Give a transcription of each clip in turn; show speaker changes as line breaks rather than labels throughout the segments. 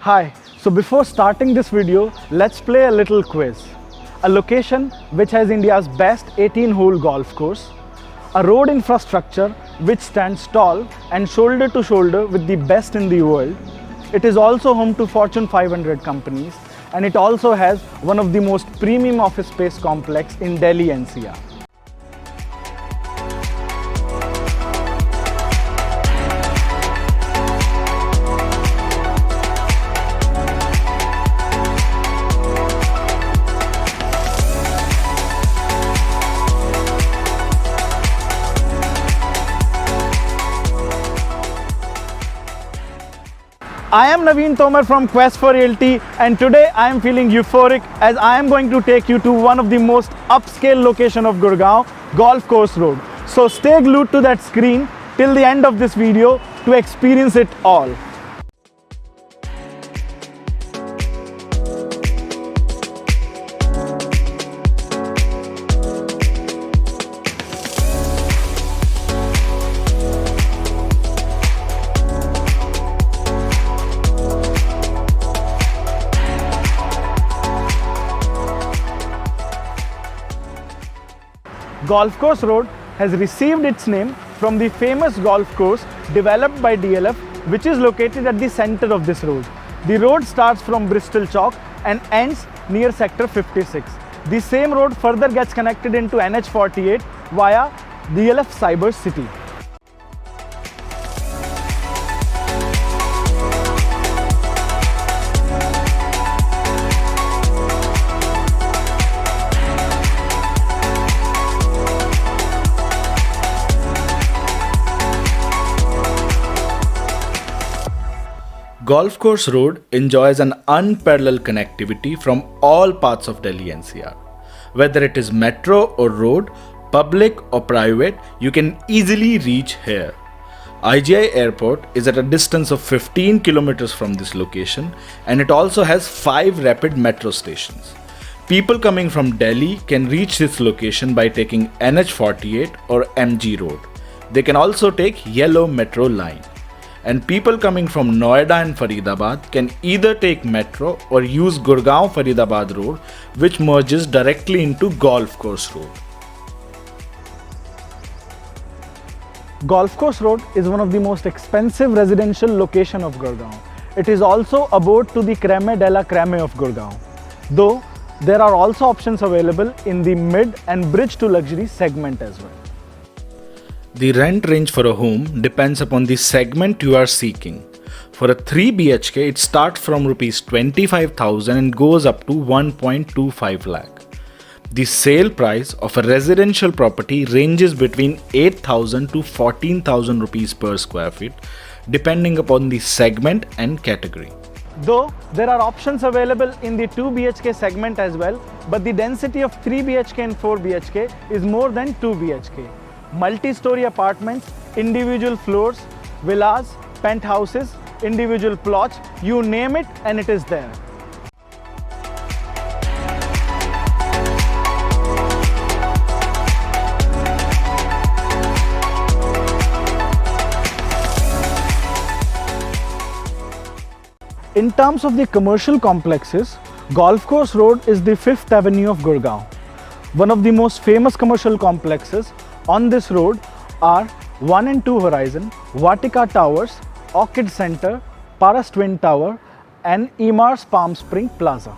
Hi, so before starting this video, let's play a little quiz. A location which has India's best 18-hole golf course, a road infrastructure which stands tall and shoulder to shoulder with the best in the world. It is also home to Fortune 500 companies, and it also has one of the most premium office space complex in Delhi NCR. I am Naveen Tomar from Quest for Realty, and today I am feeling euphoric as I am going to take you to one of the most upscale location of Gurgaon, Golf Course Road. So stay glued to that screen till the end of this video to experience it all. Golf Course Road has received its name from the famous golf course developed by DLF, which is located at the center of this road. The road starts from Bristol Chalk and ends near Sector 56. The same road further gets connected into NH48 via DLF Cyber City.
Golf Course Road enjoys an unparalleled connectivity from all parts of Delhi NCR. Whether it is metro or road, public or private, you can easily reach here. IGI Airport is at a distance of 15 kilometers from this location, and it also has 5 rapid metro stations. People coming from Delhi can reach this location by taking NH48 or MG Road. They can also take Yellow Metro line. And people coming from Noida and Faridabad can either take metro or use Gurgaon Faridabad Road, which merges directly into Golf Course Road.
Golf Course Road is one of the most expensive residential location of Gurgaon. It is also abode to the creme de la creme of Gurgaon. Though there are also options available in the mid and bridge to luxury segment as well.
The rent range for a home depends upon the segment you are seeking. For a 3 BHK, it starts from Rs 25,000 and goes up to 1.25 lakh. The sale price of a residential property ranges between 8,000 to 14,000 rupees per square feet, depending upon the segment and category.
Though there are options available in the 2 BHK segment as well, but the density of 3 BHK and 4 BHK is more than 2 BHK. Multi-story apartments, individual floors, villas, penthouses, individual plots, you name it and it is there. In terms of the commercial complexes, Golf Course Road is the 5th Avenue of Gurgaon. One of the most famous commercial complexes on this road are 1 and 2 Horizon, Vatika Towers, Orchid Center, Paras Twin Tower and Emaars Palm Spring Plaza.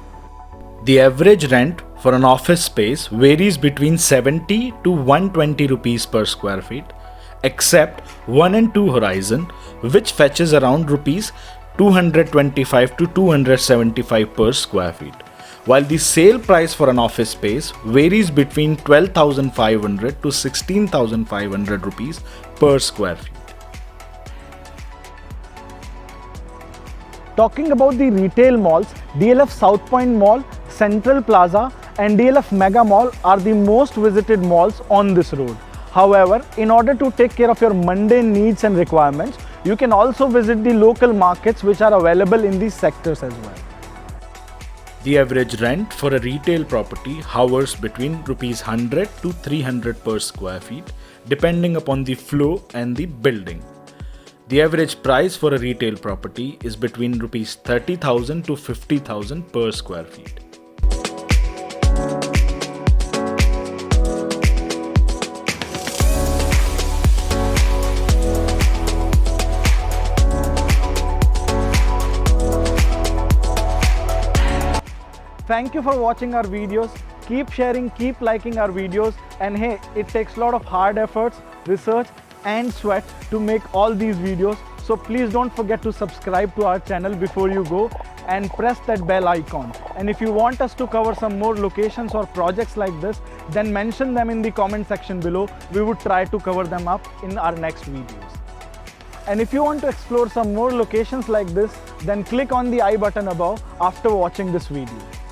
The average rent for an office space varies between 70 to 120 rupees per square feet, except 1 and 2 Horizon, which fetches around rupees 225 to 275 per square feet, while the sale price for an office space varies between 12,500 to 16,500 rupees per square feet.
Talking about the retail malls, DLF South Point Mall, Central Plaza and DLF Mega Mall are the most visited malls on this road. However, in order to take care of your mundane needs and requirements, you can also visit the local markets which are available in these sectors as well.
The average rent for a retail property hovers between Rs 100 to 300 per square feet, depending upon the flow and the building. The average price for a retail property is between rupees 30,000 to 50,000 per square feet.
Thank you for watching our videos. Keep sharing, keep liking our videos, and hey, it takes a lot of hard efforts, research and sweat to make all these videos. So please don't forget to subscribe to our channel before you go and press that bell icon. And if you want us to cover some more locations or projects like this, then mention them in the comment section below. We would try to cover them up in our next videos. And if you want to explore some more locations like this, then click on the I button above after watching this video.